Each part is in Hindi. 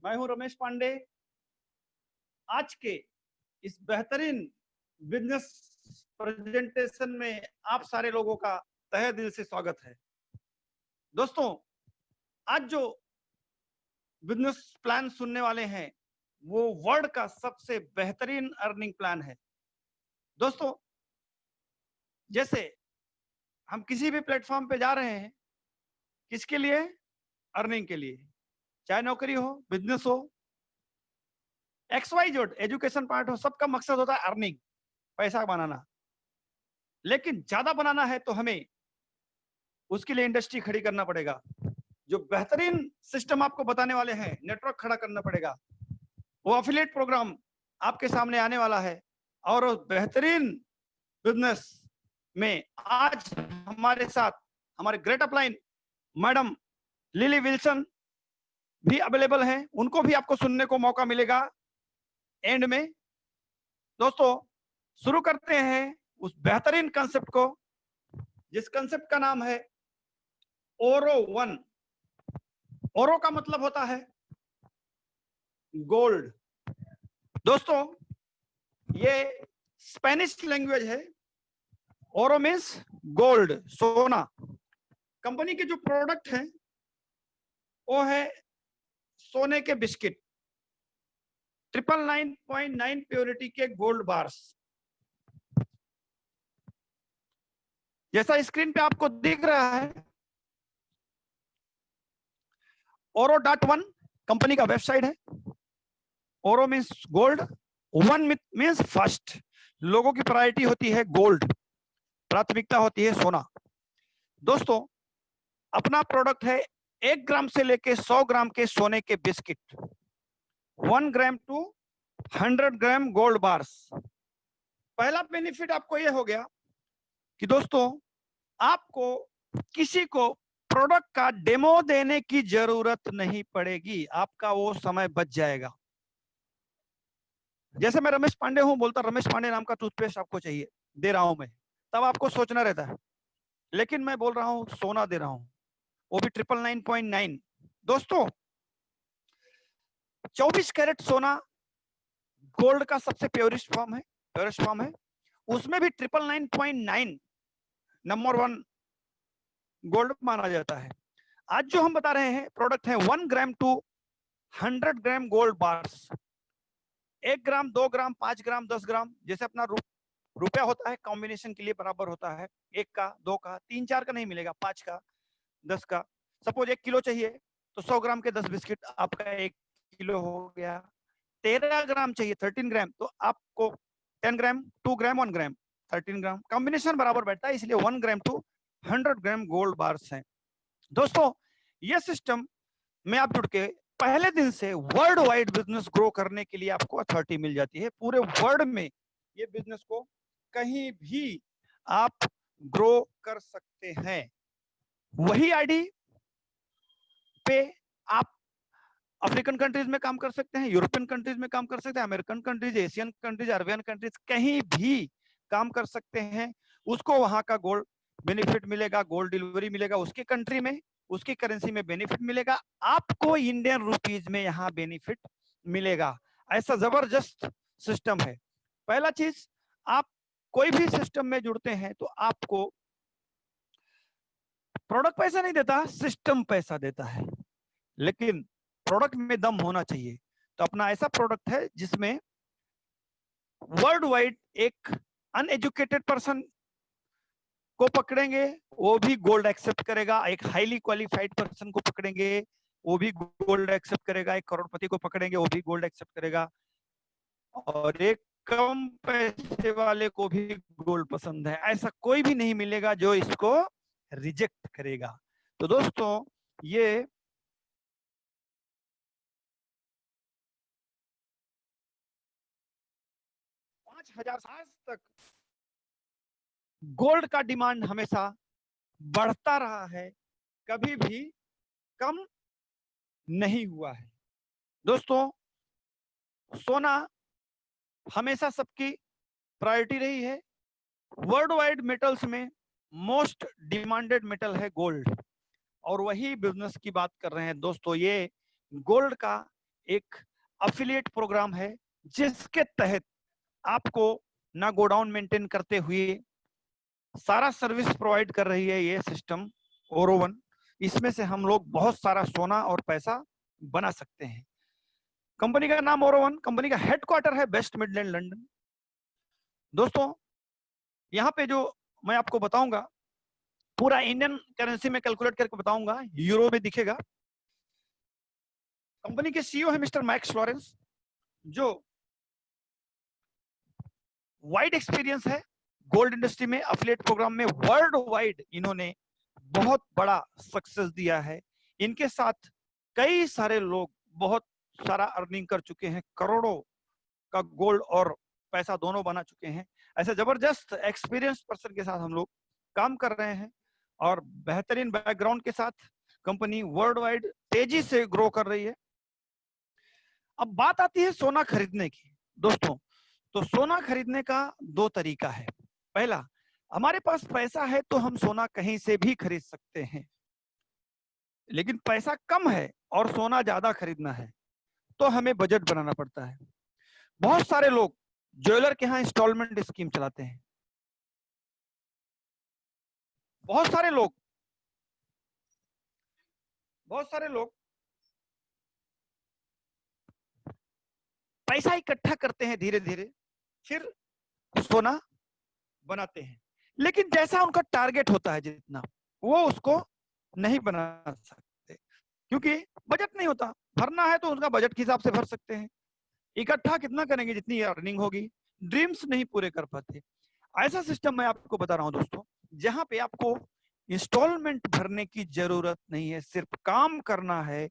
मैं हूं रमेश पांडे। आज के इस बेहतरीन बिजनेस प्रेजेंटेशन में आप सारे लोगों का तहे दिल से स्वागत है। दोस्तों, आज जो बिजनेस प्लान सुनने वाले हैं वो वर्ल्ड का सबसे बेहतरीन अर्निंग प्लान है। दोस्तों, जैसे हम किसी भी प्लेटफॉर्म पे जा रहे हैं, किसके लिए? अर्निंग के लिए। चाहे नौकरी हो, बिजनेस हो, XYZ एजुकेशन पार्ट हो, सबका मकसद होता है अर्निंग, पैसा बनाना। लेकिन ज्यादा बनाना है तो हमें उसके लिए इंडस्ट्री खड़ी करना पड़ेगा। जो बेहतरीन सिस्टम आपको बताने वाले हैं, नेटवर्क खड़ा करना पड़ेगा। वो एफिलिएट प्रोग्राम आपके सामने आने वाला है। और उस बेहतरीन बिजनेस में आज हमारे साथ हमारे great upline madam lily Wilson भी अवेलेबल हैं। उनको भी आपको सुनने को मौका मिलेगा एंड में। दोस्तों, शुरू करते हैं उस बेहतरीन कंसेप्ट को, जिस कंसेप्ट का नाम है ओरो वन। ओरो का मतलब होता है गोल्ड। दोस्तों, ये स्पेनिश लैंग्वेज है। ओरो मीन्स गोल्ड, सोना। कंपनी के जो प्रोडक्ट हैं वो है सोने के बिस्किट, 999.9 प्योरिटी के गोल्ड बार्स। जैसा स्क्रीन पे आपको दिख रहा है, Oro.1 कंपनी का वेबसाइट है। ओरो means gold, one means first. लोगों की प्रायोरिटी होती है गोल्ड, प्राथमिकता होती है सोना। दोस्तों, अपना प्रोडक्ट है 1 ग्राम से लेके 100 ग्राम के सोने के biscuit, 1 gram to 100 gram gold bars. पहला बेनिफिट आपको यह हो गया कि दोस्तों, आपको किसी को प्रोडक्ट का डेमो देने की जरूरत नहीं पड़ेगी। आपका वो समय बच जाएगा। जैसे मैं रमेश पांडे हूं, बोलता रमेश पांडे नाम का टूथपेस्ट आपको चाहिए, दे रहा हूं मैं, तब आपको सोचना रहता है। लेकिन मैं बोल रहा हूं सोना दे रहा हूं, वो भी 999.9। दोस्तों, 24 कैरेट सोना गोल्ड का सबसे प्योरेस्ट फॉर्म है। उसमें भी 999.9 नंबर 1 गोल्ड माना जाता है। आज जो हम बता रहे हैं प्रोडक्ट है 1 gram to 100 gram gold bars. 1 ग्राम, 2 ग्राम, 5 ग्राम, 10 ग्राम, जैसे अपना रुपया होता है, कॉम्बिनेशन के लिए बराबर होता है। 1 का, 2 का, 3, 4 का नहीं मिलेगा, 5 का, 10 का। सपोज 1 किलो चाहिए तो 100 ग्राम के 10 बिस्किट आपका 1 किलो हो गया। 13 ग्राम चाहिए, 13 ग्राम, तो आपको 10 ग्राम, 2 ग्राम, 1 ग्राम, 13 ग्राम, कॉम्बिनेशन बराबर बैठता है, इसलिए 1 gram to 100 gram gold bars हैं। दोस्तों, ये सिस्टम में आप जुड़ के पहले दिन से वर्ल्ड वाइड बिजनेस ग्रो करने के लिए आपको अथॉरिटी मिल जाती है। पूरे वर्ल्ड में ये बिजनेस को कहीं भी आप ग्रो कर सकते हैं। वही आईडी पे आप अफ्रीकन कंट्रीज में काम कर सकते हैं, यूरोपियन कंट्रीज में काम कर सकते हैं, American countries, Asian countries, Arabian countries, कहीं भी काम कर सकते हैं। उसको वहां का गोल्ड बेनिफिट मिलेगा, गोल्ड डिलीवरी मिलेगा उसके कंट्री में, उसकी करेंसी में बेनिफिट मिलेगा। आपको इंडियन रुपीज में यहाँ बेनिफिट मिलेगा। ऐसा जबरदस्त सिस्टम है। पहला चीज, आप कोई भी सिस्टम में जुड़ते हैं तो आपको प्रोडक्ट पैसा नहीं देता, सिस्टम पैसा देता है। लेकिन प्रोडक्ट में दम होना चाहिए। तो अपना ऐसा प्रोडक्ट है जिसमें वर्ल्ड वाइड एक अनएजुकेटेड पर्सन को पकड़ेंगे, वो भी गोल्ड एक्सेप्ट करेगा। एक हाईली क्वालिफाइड पर्सन को पकड़ेंगे, वो भी गोल्ड एक्सेप्ट करेगा। एक करोड़पति को पकड़ेंगे, वो भी गोल्ड एक्सेप्ट करेगा। और एक कम पैसे वाले को भी गोल्ड पसंद है। ऐसा कोई भी नहीं मिलेगा जो इसको रिजेक्ट करेगा। तो दोस्तों, ये आज तक गोल्ड का डिमांड हमेशा बढ़ता रहा है, कभी भी कम नहीं हुआ है। दोस्तों, सोना हमेशा सबकी प्रायोरिटी रही है। वर्ल्ड वाइड मेटल्स में मोस्ट डिमांडेड मेटल है गोल्ड, और वही बिजनेस की बात कर रहे हैं। दोस्तों, ये गोल्ड का एक अफिलिएट प्रोग्राम है जिसके तहत आपको ना गोडाउन मेंटेन करते हुए सारा सर्विस प्रोवाइड कर रही है ये सिस्टम ओरोवन। इसमें से हम लोग बहुत सारा सोना और पैसा बना सकते हैं। कंपनी का नाम ओरोवन, कंपनी का हेडक्वार्टर है वेस्ट मिडलैंड लंदन। दोस्तों यहाँ पे जो मैं आपको बताऊंगा पूरा इंडियन करेंसी में कैलकुलेट करके बताऊंगा, यूरो में दिखेगा। कंपनी के सीईओ है मिस्टर मैक्स लॉरेंस, जो वाइड एक्सपीरियंस है गोल्ड इंडस्ट्री में, अफिलिएट प्रोग्राम में वर्ल्ड वाइड इन्होंने बहुत बड़ा सक्सेस दिया है। इनके साथ कई सारे लोग बहुत सारा अर्निंग कर चुके हैं, करोड़ों का गोल्ड और पैसा दोनों बना चुके हैं। ऐसे जबरदस्त एक्सपीरियंस पर्सन के साथ हम लोग काम कर रहे हैं और बेहतरीन बैकग्राउंड के साथ कंपनी वर्ल्ड वाइड तेजी से ग्रो कर रही है। अब बात आती है सोना खरीदने की। दोस्तों तो सोना खरीदने का दो तरीका है। पहला, हमारे पास पैसा है तो हम सोना कहीं से भी खरीद सकते हैं, लेकिन पैसा कम है और सोना ज्यादा खरीदना है तो हमें बजट बनाना पड़ता है। बहुत सारे लोग ज्वेलर के यहाँ इंस्टॉलमेंट स्कीम चलाते हैं। बहुत सारे लोग पैसा इकट्ठा करते हैं धीरे धीरे, फिर सोना बनाते हैं, लेकिन जैसा उनका टारगेट होता है जितना, वो उसको नहीं बना सकते क्योंकि बजट नहीं होता। भरना है तो उनका बजट के हिसाब से भर सकते हैं, इकट्ठा कितना करेंगे जितनी अर्निंग होगी, ड्रीम्स नहीं पूरे कर पाते। ऐसा सिस्टम मैं आपको बता रहा हूं दोस्तों, जहां पे आपको इंस्टॉलमेंट भरने की जरूरत नहीं है, सिर्फ काम करना है।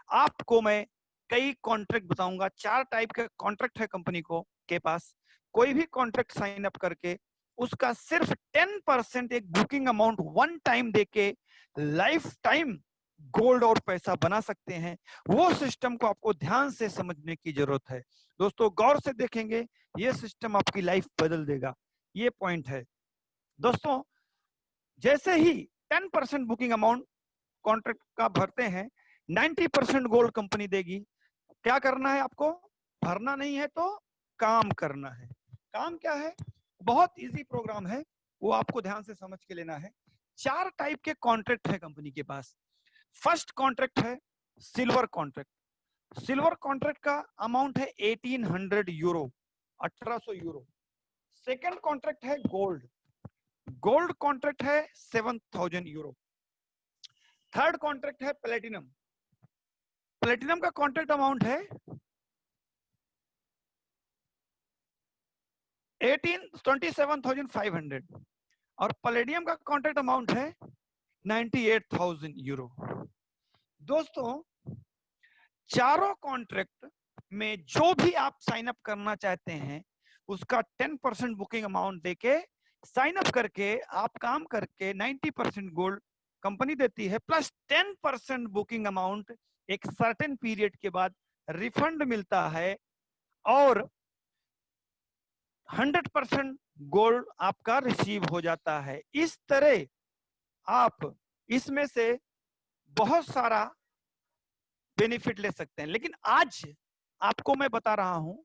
आपको मैं कई कॉन्ट्रैक्ट बताऊंगा, 4 टाइप के कॉन्ट्रैक्ट है कंपनी को के पास। कोई भी कॉन्ट्रैक्ट साइन अप करके उसका सिर्फ 10% एक बुकिंग अमाउंट वन टाइम देके लाइफ टाइम गोल्ड और पैसा बना सकते हैं। वो सिस्टम को आपको ध्यान से समझने की जरूरत है दोस्तों, गौर से देखेंगे ये सिस्टम आपकी लाइफ बदल देगा। ये पॉइंट है दोस्तों। जैसे ही 10% बुकिंग अमाउंट कॉन्ट्रैक्ट का भरते हैं, 90% गोल्ड कंपनी देगी। क्या करना है आपको? भरना नहीं है तो काम करना है। काम क्या है? बहुत इजी प्रोग्राम है, वो आपको ध्यान से समझ के लेना है। 4 टाइप के कॉन्ट्रैक्ट है कंपनी के पास। फर्स्ट कॉन्ट्रैक्ट है सिल्वर कॉन्ट्रैक्ट। सिल्वर कॉन्ट्रैक्ट का अमाउंट है 1800 यूरो, 1800 यूरो। सेकेंड कॉन्ट्रैक्ट है गोल्ड। गोल्ड कॉन्ट्रैक्ट है 7000 यूरो। थर्ड कॉन्ट्रैक्ट है प्लेटिनम। प्लेटिनम का कॉन्ट्रैक्ट अमाउंट है 27,500 और पैलेडियम का कॉन्ट्रैक्ट अमाउंट है 98,000 यूरो। दोस्तों चारों कॉन्ट्रैक्ट में जो भी आप साइन अप करना चाहते हैं उसका 10% बुकिंग अमाउंट देके साइन अप करके आप काम करके 90% गोल्ड कंपनी देती है, प्लस 10% बुकिंग अमाउंट एक सर्टेन पीरियड के बाद रिफंड मिलता है और 100% गोल्ड आपका रिसीव हो जाता है। इस तरह आप इसमें से बहुत सारा बेनिफिट ले सकते हैं। लेकिन आज आपको मैं बता रहा हूं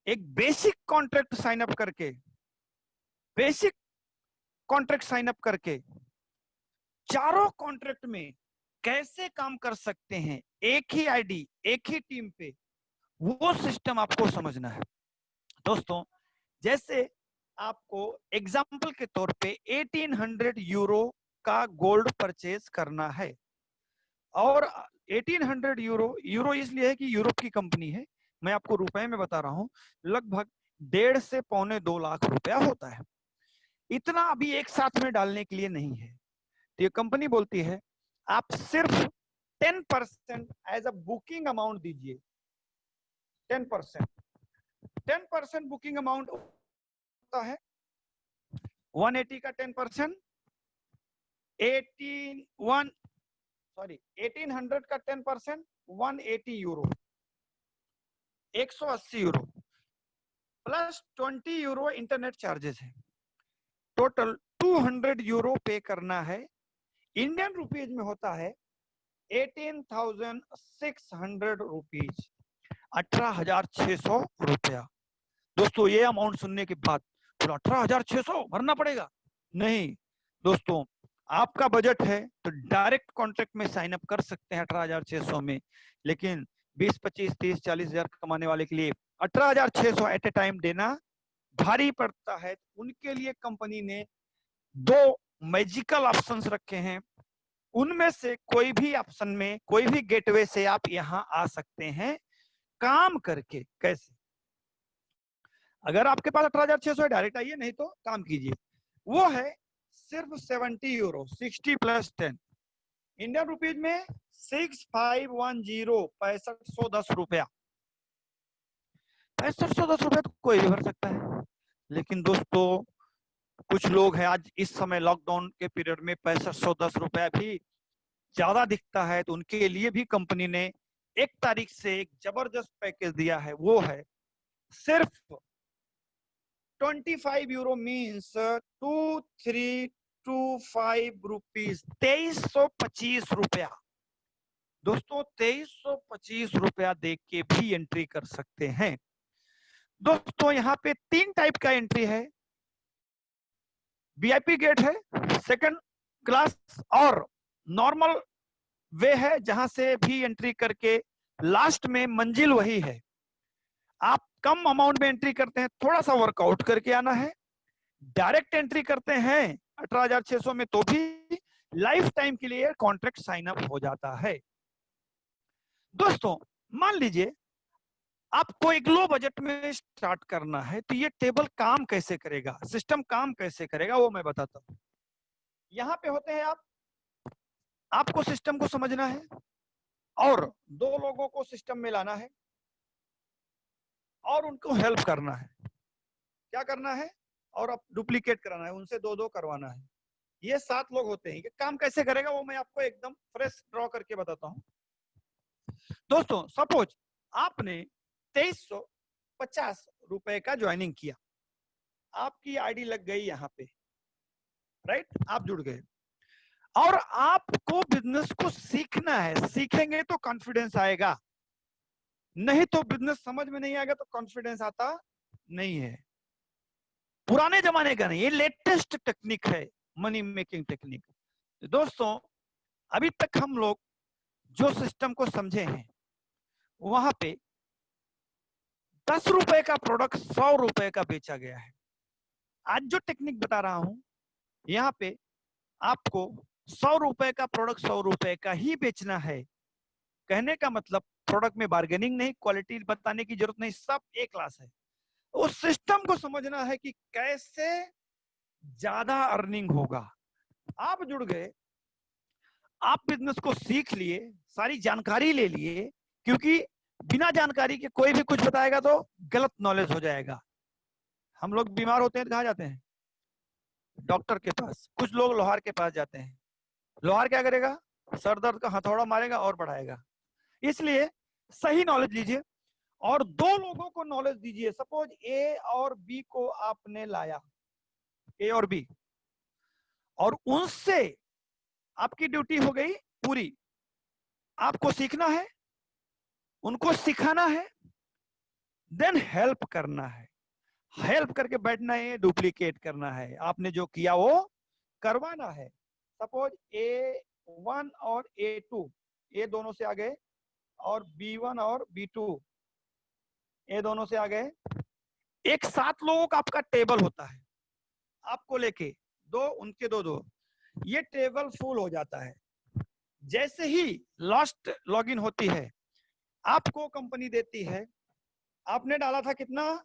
एक बेसिक कॉन्ट्रैक्ट साइन अप करके, बेसिक कॉन्ट्रैक्ट साइन अप करके चारों कॉन्ट्रैक्ट में कैसे काम कर सकते हैं, एक ही आईडी एक ही टीम पे, वो सिस्टम आपको समझना है दोस्तों। जैसे आपको एग्जांपल के तौर पे 1800 यूरो का गोल्ड परचेज करना है और 1800 यूरो, यूरो इसलिए है कि यूरोप की कंपनी है, मैं आपको रुपए में बता रहा हूं, लगभग 1.5 से पौने 2 लाख रुपया होता है। इतना अभी एक साथ में डालने के लिए नहीं है, तो ये कंपनी बोलती है आप सिर्फ 10% एज अ बुकिंग अमाउंट दीजिए। 10% 10% बुकिंग अमाउंट होता है 180 का 10%, 1800 का 10%, 180 euro, 180 euro plus 20 euro internet charges है। टोटल 200 यूरो पे करना है। इंडियन रुपीज में होता है 18,600 रुपीज, 18,600 रुपया। दोस्तों ये अमाउंट सुनने के बाद 18,600 भरना पड़ेगा? नहीं दोस्तों, आपका बजट है तो डायरेक्ट कॉन्ट्रैक्ट में साइन अप कर सकते हैं 18,600 में, लेकिन 20, 25, 30, 40 हजार कमाने वाले के लिए 18,600 एट ए टाइम देना भारी पड़ता है। उनके लिए कंपनी ने 2 मैजिकल ऑप्शंस रखे हैं, उनमें से कोई भी ऑप्शन में, कोई भी गेटवे से आप यहां आ सकते हैं काम करके। कैसे? अगर आपके पास 18,600 है, डायरेक्ट आइए, नहीं तो काम कीजिए। वो है सिर्फ 70 यूरो, 60 प्लस 10 इंडियन रुपीज में 6510, 6510 रुपया। 6510 रुपया तो कोई भी भर सकता है, लेकिन दोस्तों कुछ लोग हैं आज इस समय लॉकडाउन के पीरियड में 6510 रुपया भी ज्यादा दिखता है, तो उनके लिए भी कंपनी ने 1 तारीख से एक जबरदस्त पैकेज दिया है। वो है सिर्फ 25 यूरो मीन्स 2325 रुपीज, 2325 रुपया। दोस्तों 2325 रुपया देख के भी एंट्री कर सकते हैं। दोस्तों यहाँ पे 3 टाइप का एंट्री है, वीआईपी गेट है, सेकंड क्लास और नॉर्मल वे है, जहां से भी एंट्री करके लास्ट में मंजिल वही है। आप कम अमाउंट में एंट्री करते हैं, थोड़ा सा वर्कआउट करके आना है। डायरेक्ट एंट्री करते हैं 18,600 में तो भी लाइफ टाइम के लिए कॉन्ट्रैक्ट साइन अप हो जाता है। दोस्तों मान लीजिए आपको एक लो बजट में स्टार्ट करना है, तो ये टेबल काम कैसे करेगा, सिस्टम काम कैसे करेगा, वो मैं बताता हूं। यहाँ पे होते हैं आपको सिस्टम को समझना है और 2 लोगों को सिस्टम में लाना है और उनको हेल्प करना है। क्या करना है? और अब डुप्लीकेट कराना है, उनसे 2-2 करवाना है। ये 7 लोग होते हैं। ये काम कैसे करेगा वो मैं आपको एकदम फ्रेश ड्रॉ करके बताता हूं। दोस्तों सपोज आपने 2350 रुपए का ज्वाइनिंग किया, आपकी आईडी लग गई यहाँ पे, राइट, आप जुड़ गए और आपको बिजनेस को सीखना है। सीखेंगे तो कॉन्फिडेंस आएगा, नहीं तो बिजनेस समझ में नहीं आएगा तो कॉन्फिडेंस आता नहीं है। पुराने जमाने का नहीं, ये लेटेस्ट टेक्निक है, मनी मेकिंग टेक्निक। दोस्तों अभी तक हम लोग जो सिस्टम को समझे हैं वहां पे 10 रुपए का प्रोडक्ट 100 रुपए का बेचा गया है। आज जो टेक्निक बता रहा हूं यहाँ पे आपको 100 रुपए का प्रोडक्ट 100 रुपए का ही बेचना है। कहने का मतलब प्रोडक्ट में बार्गेनिंग नहीं, क्वालिटी बताने की जरूरत नहीं, सब एक क्लास है। उस सिस्टम को समझना है कि कैसे ज्यादा अर्निंग होगा। आप जुड़ गए, आप बिजनेस को सीख लिए, सारी जानकारी ले लिए, क्योंकि बिना जानकारी के कोई भी कुछ बताएगा तो गलत नॉलेज हो जाएगा। हम लोग बीमार होते हैं तो कहाँ जाते हैं? डॉक्टर के पास। कुछ लोग लोहार के पास जाते हैं। लोहार क्या करेगा? सर दर्द का हथौड़ा मारेगा और बढ़ाएगा। इसलिए सही नॉलेज लीजिए और 2 लोगों को नॉलेज दीजिए। सपोज ए और बी को आपने लाया, ए और बी, और उनसे आपकी ड्यूटी हो गई पूरी। आपको सीखना है, उनको सिखाना है, देन हेल्प करना है। हेल्प करके बैठना है, डुप्लीकेट करना है, आपने जो किया वो करवाना है। सपोज A1 और A2, ए दोनों से आ गए, और B1 और B2 ए दोनों से आ गए। एक 7 लोगों का आपका टेबल होता है, आपको लेके 2, उनके 2-2, ये टेबल फुल हो जाता है। जैसे ही लास्ट लॉगिन होती है, आपको कंपनी देती है, आपने डाला था कितना?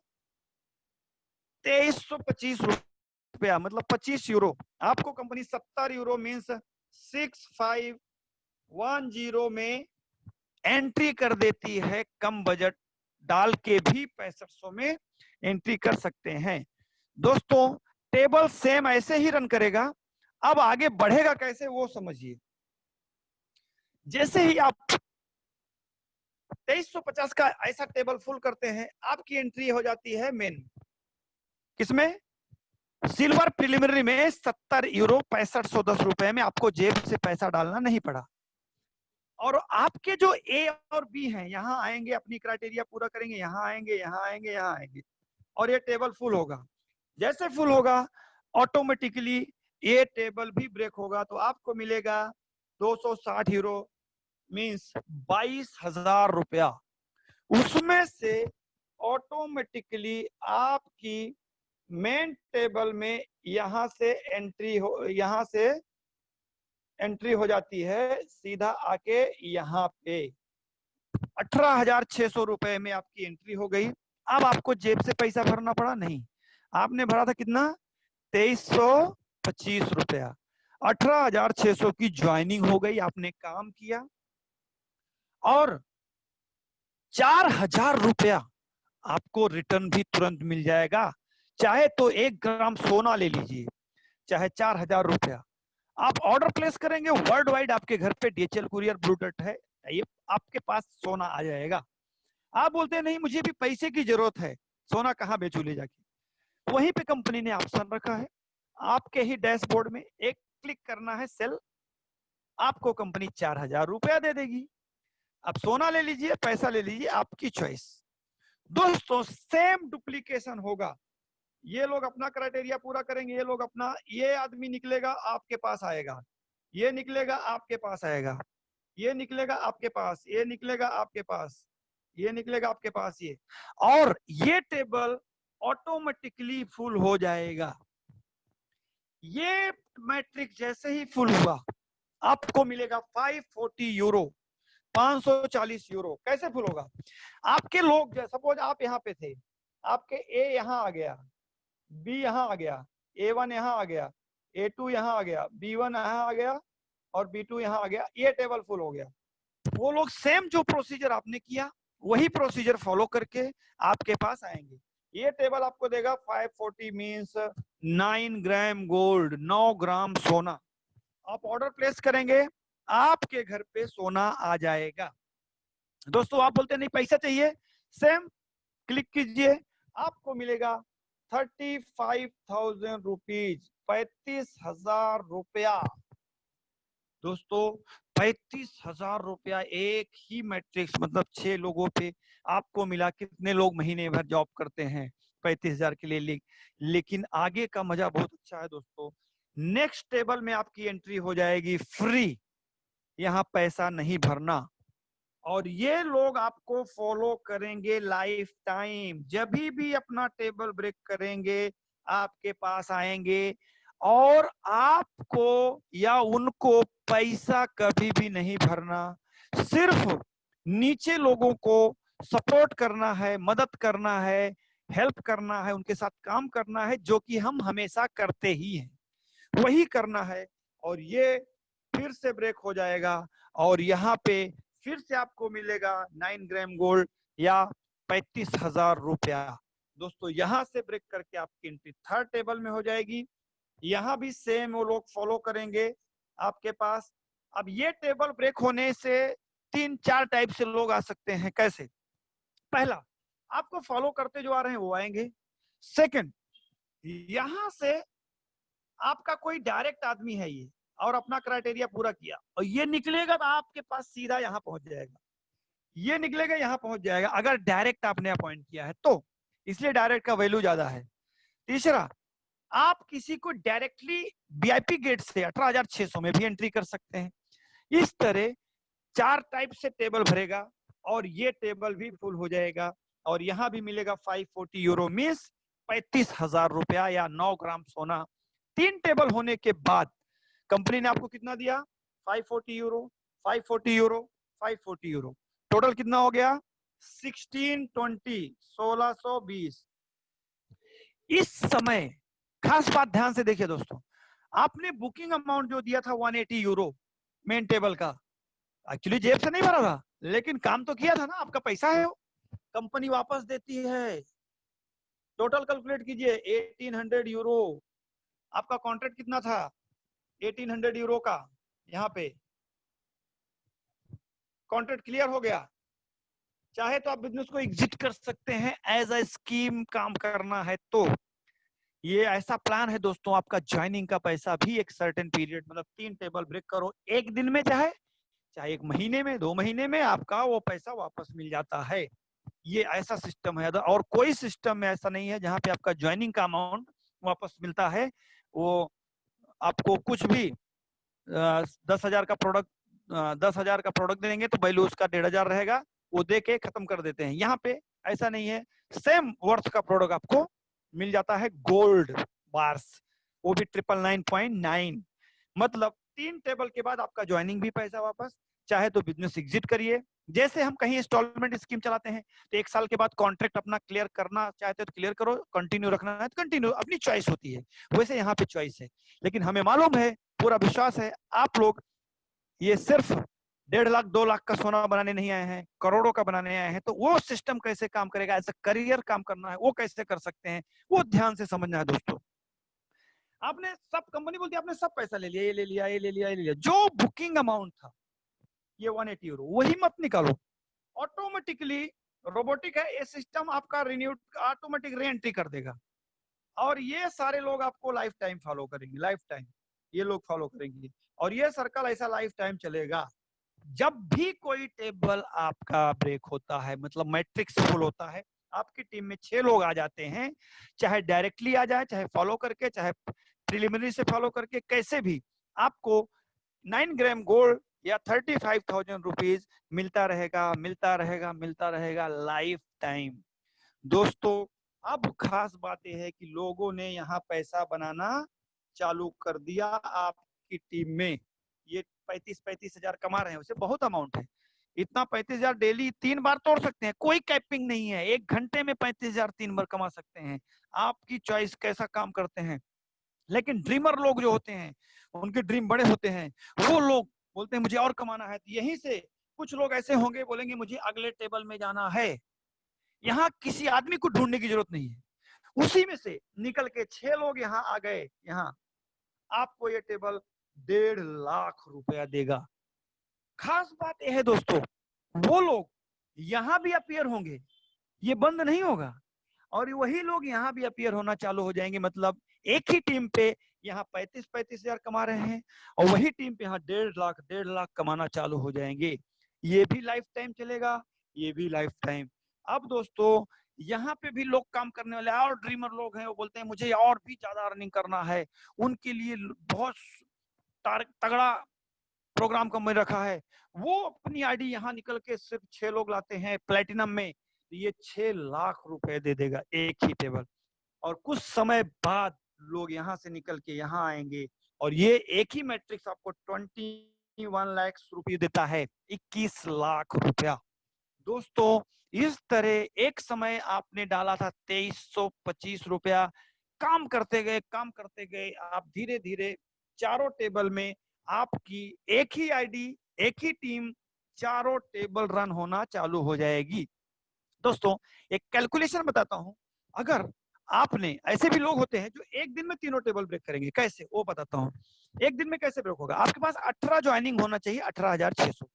2325 रुपया, मतलब 25 यूरो। आपको कंपनी 70 यूरो मीन्स 6510 में एंट्री कर देती है। कम बजट डाल के भी 6500 में एंट्री कर सकते हैं। दोस्तों टेबल सेम ऐसे ही रन करेगा। अब आगे बढ़ेगा कैसे वो समझिए। जैसे ही आप 2350 का ऐसा टेबल फुल करते हैं, आपकी एंट्री हो जाती है मेन। किसमें? सिल्वर प्रिलिमिनरी में 70 यूरो, 6510 रुपए में आपको जेब से पैसा डालना नहीं पड़ा। और आपके जो ए और बी हैं यहाँ आएंगे, अपनी क्राइटेरिया पूरा करेंगे, यहाँ आएंगे, यहाँ आएंगे, यहाँ आएंगे, और ये टेबल फुल होगा। जैसे फुल होगा ऑटोमेटिकली ये टेबल भी ब्रेक होगा, तो आपको मिलेगा 260 यूरो, मीन्स 22,000 रुपया। उसमें से ऑटोमेटिकली आपकी मेन टेबल में यहाँ से एंट्री हो जाती है, सीधा आके यहाँ पे 18,600 रुपए में आपकी एंट्री हो गई। अब आपको जेब से पैसा भरना पड़ा नहीं, आपने भरा था कितना, 2325 रुपया। 18,600 की ज्वाइनिंग हो गई, आपने काम किया, और 4,000 रुपया आपको रिटर्न भी तुरंत मिल जाएगा। चाहे तो 1 ग्राम सोना ले लीजिए, चाहे 4,000 रुपया। आप ऑर्डर प्लेस करेंगे वर्ल्ड वाइड, आपके घर पे DHL कुरियर ब्लू डार्ट है, ये आपके पास सोना आ जाएगा। आप बोलते हैं नहीं मुझे भी पैसे की जरूरत है, सोना कहाँ बेचू ले जाके, वहीं पे कंपनी ने ऑप्शन रखा है, आपके ही डैशबोर्ड में एक क्लिक करना है सेल, आपको कंपनी 4,000 रुपया दे देगी। अब सोना ले लीजिए, पैसा ले लीजिए, आपकी चॉइस। दोस्तों सेम डुप्लीकेशन होगा, ये लोग अपना क्राइटेरिया पूरा करेंगे, ये लोग अपना, ये आदमी निकलेगा आपके पास आएगा, ये निकलेगा आपके पास आएगा, ये निकलेगा आपके पास, ये निकलेगा आपके पास, ये निकलेगा आपके पास, ये, और ये टेबल ऑटोमेटिकली फुल हो जाएगा। ये मैट्रिक्स जैसे ही फुल हुआ आपको मिलेगा 540 यूरो, 540 यूरो। कैसे फुल होगा, आपके लोग, सपोज आप यहाँ पे थे, आपके ए यहाँ आ गया, बी यहाँ आ गया, A1 यहाँ आ गया, A2 यहाँ आ गया, B1 यहाँ आ गया, और B2 यहाँ आ गया, ये टेबल फुल हो गया। वो लोग सेम जो प्रोसीजर आपने किया वही प्रोसीजर फॉलो करके आपके पास आएंगे। ये टेबल आपको देगा 540 मीन्स 9 ग्राम गोल्ड, 9 ग्राम सोना। आप ऑर्डर प्लेस करेंगे, आपके घर पे सोना आ जाएगा। दोस्तों आप बोलते नहीं पैसा चाहिए, सेम क्लिक कीजिए, आपको मिलेगा 35,000 रुपीज, 35,000 रुपया। दोस्तों 35,000 रुपया एक ही मैट्रिक्स, मतलब 6 लोगों पे आपको मिला। कितने लोग महीने भर जॉब करते हैं 35,000 के लिए, लेकिन आगे का मजा बहुत अच्छा है दोस्तों। नेक्स्ट टेबल में आपकी एंट्री हो जाएगी फ्री, यहाँ पैसा नहीं भरना, और ये लोग आपको फॉलो करेंगे लाइफ टाइम। जब भी अपना टेबल ब्रेक करेंगे आपके पास आएंगे, और आपको या उनको पैसा कभी भी नहीं भरना, सिर्फ नीचे लोगों को सपोर्ट करना है, मदद करना है, हेल्प करना है, उनके साथ काम करना है, जो कि हम हमेशा करते ही हैं, वही करना है। और ये फिर से ब्रेक हो जाएगा, और यहाँ पे फिर से आपको मिलेगा 9 ग्राम गोल्ड या 35,000 रुपया। दोस्तों यहां से ब्रेक करके आपकी एंट्री थर्ड टेबल में हो जाएगी। यहाँ भी सेम वो लोग फॉलो करेंगे आपके पास। अब ये टेबल ब्रेक होने से 3-4 टाइप से लोग आ सकते हैं। कैसे, पहला, आपको फॉलो करते जो आ रहे हैं वो आएंगे। सेकंड, यहां से आपका कोई डायरेक्ट आदमी है ये, और अपना क्राइटेरिया पूरा किया, और ये निकलेगा तो आपके पास सीधा यहाँ पहुंच जाएगा, ये निकलेगा यहाँ पहुंच जाएगा, अगर डायरेक्ट आपने अपॉइंट किया है तो, इसलिए डायरेक्ट का वैल्यू ज्यादा है। तीसरा, आप किसी को डायरेक्टली VIP गेट से 18,600 में भी एंट्री कर सकते हैं। इस तरह 4 टाइप से टेबल भरेगा, और ये टेबल भी फुल हो जाएगा, और यहाँ भी मिलेगा 540 यूरो मीन्स 35,000 रुपया या 9 ग्राम सोना। 3 टेबल होने के बाद कंपनी ने आपको कितना दिया, 540 यूरो, 540 यूरो, 540 यूरो, टोटल कितना हो गया 1620, 1620। इस समय खास बात ध्यान से देखिए दोस्तों, आपने बुकिंग अमाउंट जो दिया था 180 यूरो मेन टेबल का, एक्चुअली जेब से नहीं भरा था, लेकिन काम तो किया था ना, आपका पैसा है, कंपनी वापस देती है। टोटल कैलकुलेट कीजिए 1800 यूरो, आपका कॉन्ट्रैक्ट कितना था 1800 यूरो का, यहाँ पे कॉन्ट्रैक्ट क्लियर हो गया। चाहे तो आप बिजनेस को एग्जिट कर सकते हैं, एज अ स्कीम काम करना है तो ये ऐसा प्लान है दोस्तों। आपका ज्वाइनिंग का पैसा भी एक सर्टेन पीरियड, मतलब 3 टेबल ब्रेक करो एक दिन में, चाहे चाहे 1 महीने में 2 महीने में आपका वो पैसा वापस मिल जाता है। ये ऐसा सिस्टम है, और कोई सिस्टम में ऐसा नहीं है जहाँ पे आपका ज्वाइनिंग का अमाउंट वापस मिलता है। वो आपको कुछ भी 10,000 का प्रोडक्ट 10,000 का प्रोडक्ट देंगे तो वैल्यू उसका 1,500 रहेगा, वो दे के खत्म कर देते हैं। यहाँ पे ऐसा नहीं है, सेम वर्थ का प्रोडक्ट आपको मिल जाता है गोल्ड बार्स, वो भी 999.9। मतलब 3 टेबल के बाद आपका ज्वाइनिंग भी पैसा वापस, चाहे तो बिजनेस एग्जिट करिए। जैसे हम कहीं इंस्टॉलमेंट स्कीम चलाते हैं तो 1 साल के बाद कॉन्ट्रैक्ट अपना क्लियर करना चाहते हो तो क्लियर करो, कंटिन्यू रखना है तो कंटिन्यू, अपनी चॉइस होती है। वैसे यहाँ पे चॉइस है, लेकिन हमें मालूम है, पूरा विश्वास है, आप लोग ये सिर्फ 1.5 लाख 2 लाख का सोना बनाने नहीं आए हैं, करोड़ों का बनाने आए हैं। तो वो सिस्टम कैसे काम करेगा, ऐसा करियर काम करना है, वो कैसे कर सकते हैं, वो ध्यान से समझना है दोस्तों। आपने सब, कंपनी बोलती है आपने सब पैसा ले लिया, ये ले लिया, ये ले लिया, ये ले लिया, जो बुकिंग अमाउंट था ये 180 यूरो, वही मत निकालो। ऑटोमेटिकली रोबोटिक है ये सिस्टम, आपका रिन्यूड ऑटोमेटिक री एंट्री कर देगा। और ये सारे लोग आपको लाइफ टाइम फॉलो करेंगे, लाइफ टाइम ये लोग फॉलो करेंगे, और ये सर्कल ऐसा लाइफ टाइम चलेगा। जब भी कोई टेबल आपका ब्रेक होता है, मतलब मैट्रिक्स फुल होता है, आपकी टीम में 6 लोग आ जाते हैं, चाहे डायरेक्टली आ जाए, चाहे फॉलो करके, चाहे प्रिलिमिनरी से फॉलो करके, कैसे भी आपको 9 ग्राम गोल्ड या 35,000 रुपीज मिलता रहेगा, मिलता रहेगा, मिलता रहेगा लाइफ टाइम। दोस्तों अब खास बात यह है कि लोगों ने यहाँ पैसा बनाना चालू कर दिया आपकी टीम में। ये 35 हजार कमा रहे हैं, उसे बहुत अमाउंट है। इतना 35,000 डेली 3 बार तोड़ सकते हैं, कोई कैपिंग नहीं है। 1 घंटे में 35,000 3 बार कमा सकते हैं, आपकी चॉइस कैसा काम करते हैं। लेकिन ड्रीमर लोग जो होते हैं, उनके ड्रीम बड़े होते हैं, वो लोग बोलते हैं मुझे और कमाना है। तो यहीं से कुछ लोग ऐसे होंगे, बोलेंगे मुझे अगले टेबल में जाना है। यहाँ किसी आदमी को ढूंढने की जरूरत नहीं है, उसी में से निकल के 6 लोग यहाँ आ गए। यहाँ आपको ये टेबल 1.5 लाख रुपया देगा। खास बात यह है दोस्तों, वो लोग यहाँ भी अपीयर होंगे, ये बंद नहीं होगा, और वही लोग यहाँ भी अपीयर होना चालू हो जाएंगे। मतलब एक ही टीम पे यहाँ 35 हजार कमा रहे हैं, और वही टीम पे यहाँ 1.5 लाख कमाना चालू हो जाएंगे। ये भी लाइफ टाइम चलेगा, ये भी लाइफ टाइम। अब दोस्तों यहाँ पे भी लोग काम करने वाले और ड्रीमर लोग हैं, वो बोलते हैं मुझे और भी ज्यादा अर्निंग करना है। उनके लिए बहुत तगड़ा प्रोग्राम कंपनी रखा है। वो अपनी आईडी यहाँ निकल के सिर्फ 6 लोग लाते हैं प्लेटिनम में, ये 6 लाख रुपए दे देगा एक ही टेबल। और कुछ समय बाद लोग यहाँ से निकल के यहाँ आएंगे, और ये एक ही मैट्रिक्स आपको 21 लाख रुपये देता है, 21 लाख रुपया। दोस्तों इस तरह एक समय आपने डाला था 2325 रुपया, काम करते गए, काम करते गए, आप धीरे धीरे चारों टेबल में आपकी एक ही आईडी, एक ही टीम, चारों टेबल रन होना चालू हो जाएगी। दोस्तों एक कैलकुलेशन बताता हूं, अगर आपने, ऐसे भी लोग होते हैं जो एक दिन में तीनों टेबल ब्रेक करेंगे, कैसे वो बताता हूं। एक दिन में कैसे ब्रेक होगा, आपके पास 18 ज्वाइनिंग होना चाहिए, 18,600,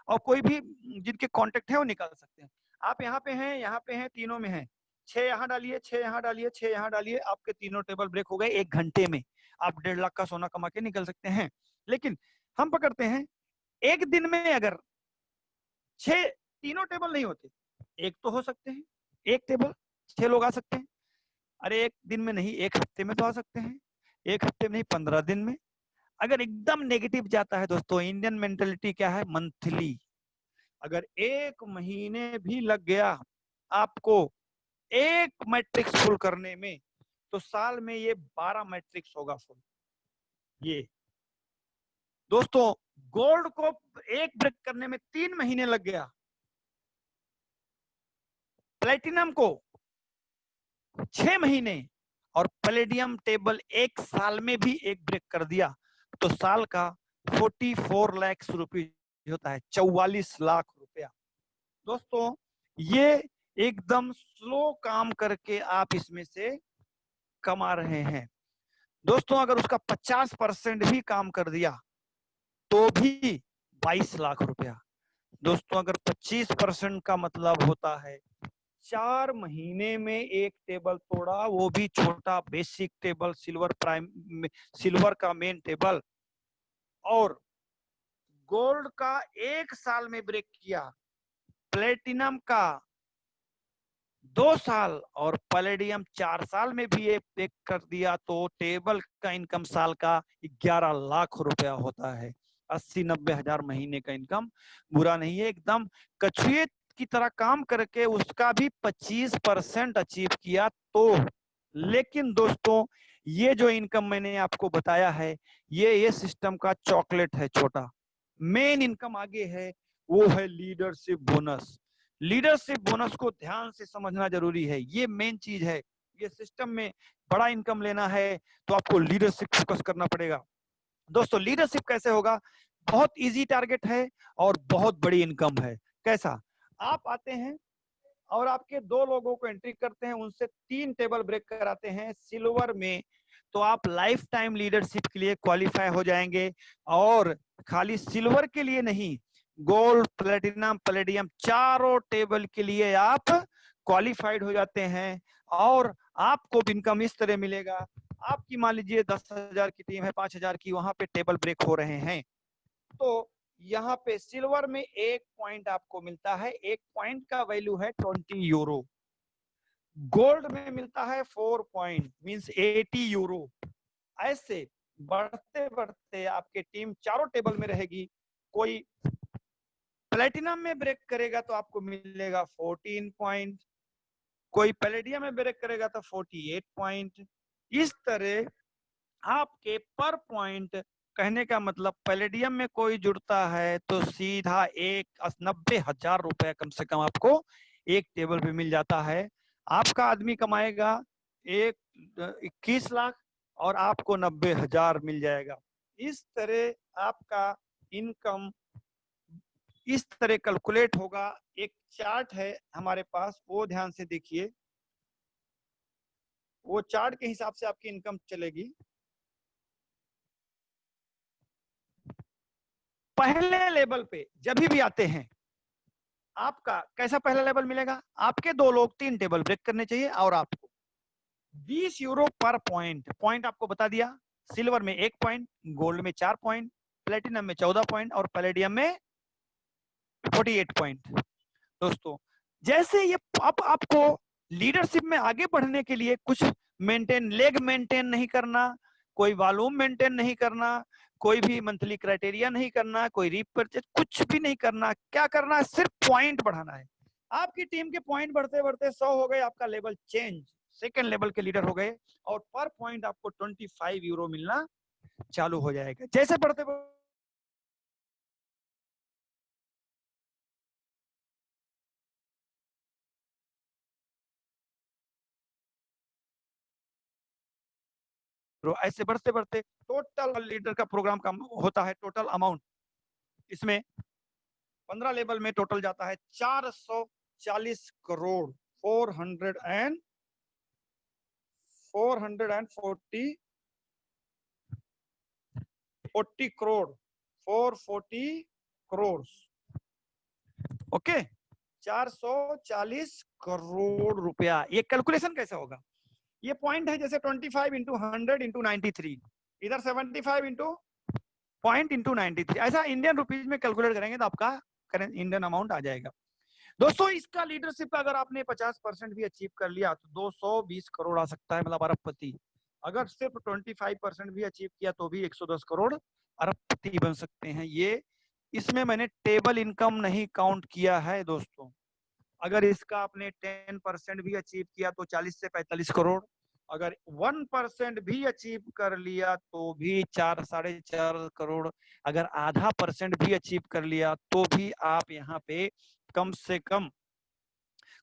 और कोई भी जिनके कांटेक्ट है वो निकाल सकते हैं। आप यहाँ पे हैं, यहाँ पे हैं, तीनों में हैं, 6 यहाँ डालिए, 6 यहाँ डालिए, 6 यहाँ डालिए, आपके तीनों टेबल ब्रेक हो गए 1 घंटे में। आप 1.5 लाख का सोना कमा के निकल सकते हैं। लेकिन हम पकड़ते हैं एक दिन में अगर 6 तीनों टेबल नहीं होते, एक तो हो सकते हैं, एक टेबल 6 लोग आ सकते हैं। अरे एक दिन में नहीं, 1 हफ्ते में तो आ सकते हैं, 1 हफ्ते में नहीं, 15 दिन में। अगर एकदम नेगेटिव जाता है दोस्तों, इंडियन मेंटेलिटी क्या है, मंथली। अगर 1 महीने भी लग गया आपको एक मैट्रिक्स फुल करने में, तो साल में ये 12 मैट्रिक्स होगा फुल। ये दोस्तों गोल्ड को एक ब्रेक करने में 3 महीने लग गया, प्लेटिनम को 6 महीने, और प्लेडियम टेबल 1 साल में भी एक ब्रेक कर दिया, तो साल का 44 लाख रुपए होता है, 44 लाख रुपया। दोस्तों ये एकदम स्लो काम करके आप इसमें से कमा रहे हैं। दोस्तों अगर उसका 50% भी काम कर दिया तो भी 22 लाख रुपया। दोस्तों अगर 25% का मतलब होता है 4 महीने में एक टेबल तोड़ा, वो भी छोटा basic table, silver prime, silver का मेन टेबल, और गोल्ड का 1 साल में ब्रेक किया, प्लेटिनम का 2 साल और पैलेडियम 4 साल में भी ये ब्रेक कर दिया, तो टेबल का इनकम साल का 11 लाख रुपया होता है। 80-90 हजार महीने का इनकम बुरा नहीं है। एकदम कछुए की तरह काम करके उसका भी 25% अचीव किया तो। लेकिन दोस्तों, ये जो इनकम मैंने आपको बताया है, ये सिस्टम का चॉकलेट है, छोटा। मेन इनकम आगे है, वो है लीडरशिप बोनस। लीडरशिप बोनस को ध्यान से समझना जरूरी है, ये मेन चीज है। ये सिस्टम में बड़ा इनकम लेना है तो आपको लीडरशिप फोकस करना पड़ेगा। दोस्तों, लीडरशिप कैसे होगा? बहुत इजी टारगेट है और बहुत बड़ी इनकम है। कैसा? आप आते हैं और आपके 2 लोगों को एंट्री करते हैं, उनसे 3 टेबल ब्रेक कराते हैं सिल्वर में, तो आप लाइफ टाइम लीडरशिप के लिए क्वालिफाई हो जाएंगे। और खाली सिल्वर के लिए नहीं, गोल्ड, प्लेटिनम, पैलेडियम, चारों टेबल के लिए आप क्वालिफाइड हो जाते हैं। और आपको इनकम इस तरह मिलेगा, आपकी मान लीजिए 10,000 की टीम है, 5,000 की, वहां पे टेबल ब्रेक हो रहे हैं, तो यहाँ पे सिल्वर में 1 पॉइंट आपको मिलता है। 1 पॉइंट का वैल्यू है 20 यूरो। गोल्ड में मिलता है 4 पॉइंट, मींस 80 यूरो। ऐसे बढ़ते बढ़ते आपके टीम चारों टेबल में रहेगी। कोई प्लेटिनम में ब्रेक करेगा तो आपको मिलेगा 14 पॉइंट, कोई पैलेडियम में ब्रेक करेगा तो 48 पॉइंट। इस तरह आपके पर पॉइंट, कहने का मतलब पैलेडियम में कोई जुड़ता है तो सीधा 90,000 रुपए कम से कम आपको एक टेबल पे मिल जाता है। आपका आदमी कमाएगा 21 लाख और आपको 90,000 मिल जाएगा। इस तरह आपका इनकम इस तरह कैलकुलेट होगा। एक चार्ट है हमारे पास, वो ध्यान से देखिए, वो चार्ट के हिसाब से आपकी इनकम चलेगी। पहले लेवल पे जब भी आते हैं, आपका कैसा पहला लेवल मिलेगा? आपके 2 लोग 3 टेबल ब्रेक करने चाहिए और आपको 20 यूरो पर पॉइंट। पॉइंट आपको बता दिया, सिल्वर में 1 पॉइंट, गोल्ड में 4 पॉइंट, प्लेटिनम में 14 पॉइंट और पैलेडियम में 48 पॉइंट। दोस्तों, जैसे ये अब आपको लीडरशिप में आगे बढ़ने के लिए कुछ लेग मेंटेन नहीं करना, कोई वॉल्यूम मेंटेन नहीं करना, कोई भी मंथली क्राइटेरिया नहीं करना, कोई रीपरचेज, कुछ भी नहीं करना। क्या करना है? सिर्फ पॉइंट बढ़ाना है। आपकी टीम के पॉइंट बढ़ते बढ़ते 100 हो गए, आपका लेवल चेंज, सेकेंड लेवल के लीडर हो गए और पर पॉइंट आपको 25 यूरो मिलना चालू हो जाएगा। जैसे बढ़ते ऐसे बढ़ते बढ़ते टोटल लीडर का प्रोग्राम का होता है टोटल अमाउंट, इसमें 15 लेवल में टोटल जाता है 440 करोड़, 40 करोड़, 440 करोड़। ओके, 440 करोड़ रुपया। ये कैलकुलेशन कैसा होगा? ये पॉइंट है, जैसे 25 इंटू 100 इंटू 93, इधर 75 इंटू पॉइंट इंटू 93, ऐसा इंडियन रुपीज में कैलकुलेट करेंगे तो आपका करेंट इंडियन अमाउंट आ जाएगा। दोस्तों, इसका लीडरशिप अगर आपने 50% भी अचीव कर लिया तो 220 करोड़ आ सकता है, मतलब अरबपति। अगर सिर्फ 25% भी अचीव किया तो भी 110 करोड़ अरबपति बन सकते हैं। ये इसमें मैंने टेबल इनकम नहीं काउंट किया है दोस्तों। अगर इसका आपने 10% भी अचीव किया तो 40 से 45 करोड़, अगर 1% भी अचीव कर लिया तो भी 4-4.5 करोड़, अगर आधा % भी अचीव कर लिया तो भी आप यहाँ पे कम से कम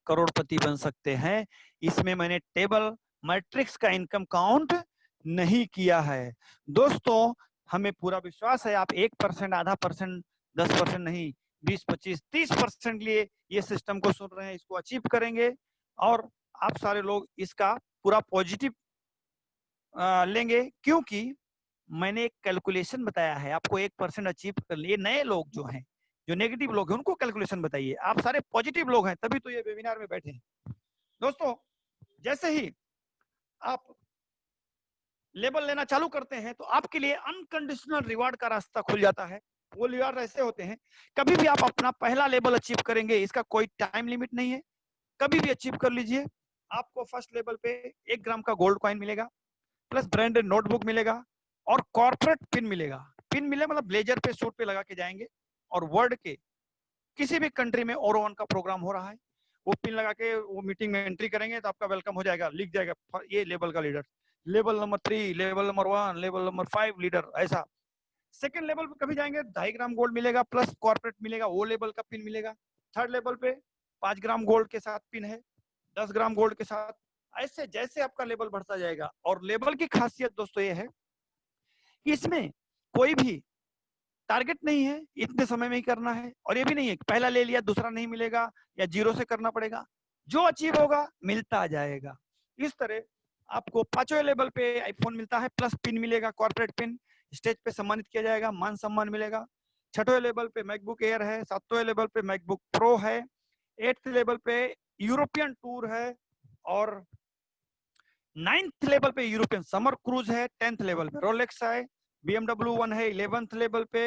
करोड़पति बन सकते हैं। इसमें मैंने टेबल मैट्रिक्स का इनकम काउंट नहीं किया है। दोस्तों, हमें पूरा विश्वास है आप 1%, आधा %, 10% नहीं, 20, 25, 30% लिए ये सिस्टम को सुन रहे हैं, इसको अचीव करेंगे और आप सारे लोग इसका पूरा पॉजिटिव लेंगे। क्योंकि मैंने एक कैलकुलेशन बताया है आपको, 1% अचीव कर लिए। नए लोग जो हैं, जो नेगेटिव लोग हैं, उनको कैलकुलेशन बताइए। आप सारे पॉजिटिव लोग हैं, तभी तो ये वेबिनार में बैठे हैं। दोस्तों, जैसे ही आप लेवल लेना चालू करते हैं तो आपके लिए अनकंडीशनल रिवार्ड का रास्ता खुल जाता है। वो लीडर ऐसे होते हैं, कभी भी आप अपना पहला लेवल अचीव करेंगे, इसका कोई टाइम लिमिट नहीं है, कभी भी अचीव कर लीजिए। आपको फर्स्ट लेवल पे 1 ग्राम का गोल्ड कॉइन मिलेगा, प्लस ब्रांडेड नोटबुक मिलेगा और कॉर्पोरेट पिन मिलेगा। पिन मिले मतलब ब्लेजर पे, सूट पे लगा के जाएंगे और वर्ल्ड के किसी भी कंट्री में ओरो का प्रोग्राम हो रहा है, वो पिन लगा के वो मीटिंग में एंट्री करेंगे तो आपका वेलकम हो जाएगा, लिख जाएगा ये लेवल का leader, level number 3, level number 1, level number 5 leader, ऐसा। सेकंड लेवल पे कभी जाएंगे 2.5 ग्राम गोल्ड मिलेगा प्लस कॉर्पोरेट मिलेगा, वो लेवल का पिन मिलेगा। थर्ड लेवल पे 5 ग्राम गोल्ड के साथ पिन है, 10 ग्राम गोल्ड के साथ, ऐसे जैसे आपका लेवल बढ़ता जाएगा। और लेवल की खासियत दोस्तों ये है कि इसमें कोई भी टारगेट नहीं है, इतने समय में ही करना है, और ये भी नहीं है पहला ले लिया दूसरा नहीं मिलेगा या जीरो से करना पड़ेगा, जो अचीव होगा मिलता जाएगा। इस तरह आपको 5वें लेवल पे आईफोन मिलता है, प्लस पिन मिलेगा, कॉर्पोरेट पिन, स्टेज पे सम्मानित किया जाएगा, मान सम्मान मिलेगा। 6वें लेवल पे मैकबुक एयर है, 7वें लेवल पे मैकबुक प्रो है, 8th लेवल पे यूरोपियन टूर है, और 9th लेवल पे यूरोपियन समर क्रूज है, 10th लेवल पे रोलेक्स है, BMW 1 है, 11th लेवल पे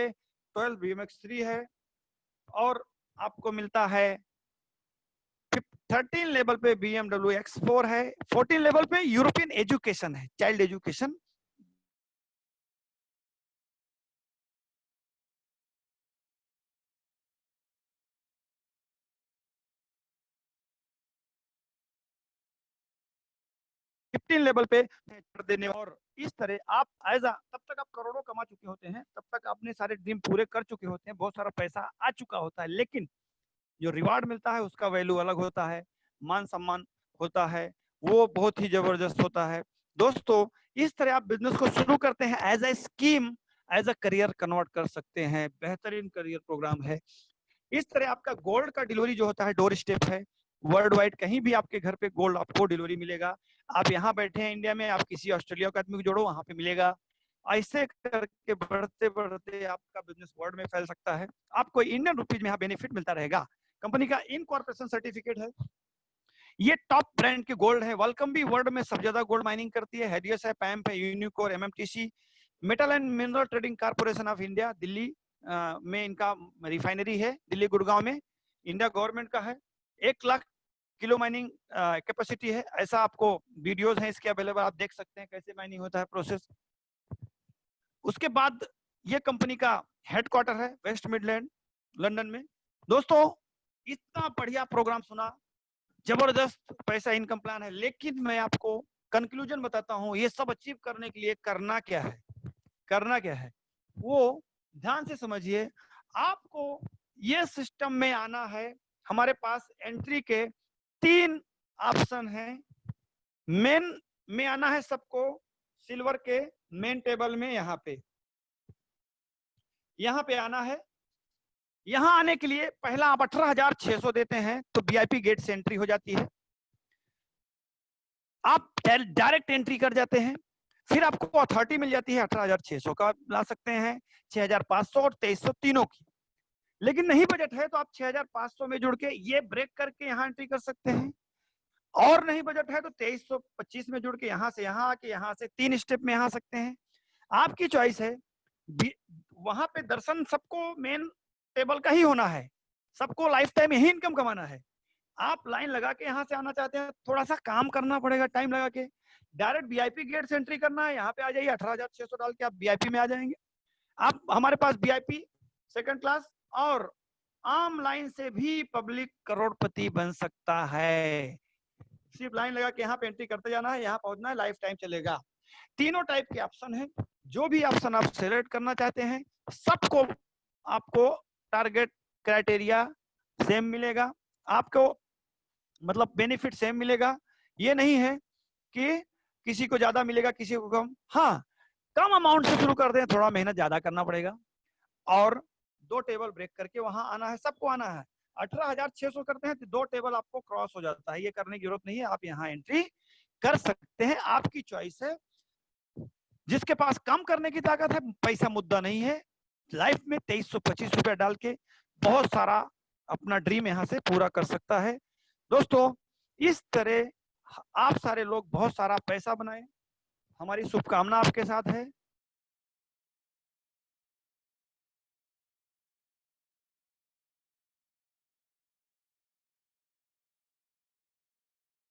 12 BMX 3 है, और आपको मिलता है 13 लेवल पे BMW X4 है, 14 लेवल पे यूरोपियन एजुकेशन है, चाइल्ड एजुकेशन। लेवल पे देने, और इस तरह आप तब तक आप करोड़ों कमा चुके होते हैं, तब तक अपने सारे ड्रीम पूरे कर चुके होते हैं, बहुत सारा पैसा आ चुका होता है, लेकिन जो रिवार्ड मिलता है उसका वैल्यू अलग होता है, मान सम्मान होता है, वो बहुत ही जबरदस्त होता है। दोस्तों इस तरह आप बिजनेस को शुरू करते हैं, as a scheme, as uh career convert कर सकते हैं, बेहतरीन करियर प्रोग्राम है। इस तरह आपका गोल्ड का डिलीवरी जो होता है डोर स्टेप है, वर्ल्ड वाइड कहीं भी आपके घर पे गोल्ड आपको डिलीवरी मिलेगा। आप यहाँ बैठे हैं इंडिया में, आप किसी ऑस्ट्रेलिया के आदमी को जोड़ो, वहां पे मिलेगा। ऐसे करके बढ़ते बढ़ते आपका बिजनेस वर्ल्ड में फैल सकता है। आपको इंडियन रुपीज में यहाँ बेनिफिट मिलता रहेगा। कंपनी का इनकॉर्पोरेशन सर्टिफिकेट है, ये टॉप ब्रांड के गोल्ड है। वेलकम भी वर्ल्ड में सबसे ज्यादा गोल्ड माइनिंग करती है, हेडियस है, पैम्प है, यूनिकोर, MMTC, metal and mineral trading corporation of India, Delhi में इनका रिफाइनरी है, दिल्ली गुड़गांव में, इंडिया गवर्नमेंट का है। 1 लाख किलो माइनिंग कैपेसिटी है। ऐसा आपको वीडियोस हैं इसके अवेलेबल, आप देख सकते हैं कैसे माइनिंग होता है प्रोसेस। उसके बाद ये कंपनी का हेडक्वार्टर है वेस्ट मिडलैंड लंदन में। दोस्तों इतना बढ़िया प्रोग्राम सुना, जबरदस्त पैसा इनकम प्लान है, लेकिन मैं आपको कंक्लूजन बताता हूं, ये सब अचीव करने के लिए करना क्या है, करना क्या है वो ध्यान से समझिए। आपको ये सिस्टम में आना है। हमारे पास एंट्री के 3 ऑप्शन हैं। मेन में आना है सबको, सिल्वर के मेन टेबल में, यहाँ पे आना है। यहां आने के लिए पहला आप 18,600 देते हैं तो वीआईपी गेट से एंट्री हो जाती है, आप डायरेक्ट एंट्री कर जाते हैं। फिर आपको अथॉरिटी मिल जाती है 18,600 का, ला सकते हैं 6,500 और 2,300 तीनों की। लेकिन नहीं बजट है तो आप 6,500 में जुड़ के ये ब्रेक करके यहाँ एंट्री कर सकते हैं, और नहीं बजट है तो 2,325 में जुड़ के यहाँ से यहाँ आके यहाँ से 3 स्टेप में यहाँ आ सकते हैं। आपकी चॉइस है। वहां पे दर्शन सबको मेन टेबल का ही होना है, सबको लाइफ टाइम यही इनकम कमाना है। आप लाइन लगा के यहाँ से आना चाहते हैं, थोड़ा सा काम करना पड़ेगा टाइम लगा के। डायरेक्ट वीआईपी गेट से एंट्री करना है, यहाँ पे आ जाइए, 18,600 डाल के आप वीआईपी में आ जाएंगे। आप हमारे पास वीआईपी, सेकंड क्लास और आम लाइन से भी पब्लिक करोड़पति बन सकता है। सिर्फ लाइन लगा के यहाँ पे एंट्री करते जाना है, यहाँ पहुंचना है, लाइफ टाइम चलेगा। तीनों टाइप के ऑप्शन है, जो भी ऑप्शन आप सेलेक्ट करना चाहते हैं सबको आपको टारगेट क्राइटेरिया सेम मिलेगा, आपको मतलब बेनिफिट सेम मिलेगा। ये नहीं है कि किसी को ज्यादा मिलेगा किसी को कम। हाँ, कम अमाउंट से शुरू करते हैं, थोड़ा मेहनत ज्यादा करना पड़ेगा, और 2 टेबल ब्रेक करके वहां आना है, सबको आना है। 18,600 करते हैं तो 2 टेबल आपको क्रॉस हो जाता है, ये करने की जरूरत नहीं है, आप यहाँ एंट्री कर सकते हैं, आपकी चॉइस है। जिसके पास कम करने की ताकत है, पैसा मुद्दा नहीं है। लाइफ में 2,325 रुपया डाल के बहुत सारा अपना ड्रीम यहाँ से पूरा कर सकता है। दोस्तों इस तरह आप सारे लोग बहुत सारा पैसा बनाएं, हमारी शुभकामना आपके साथ है।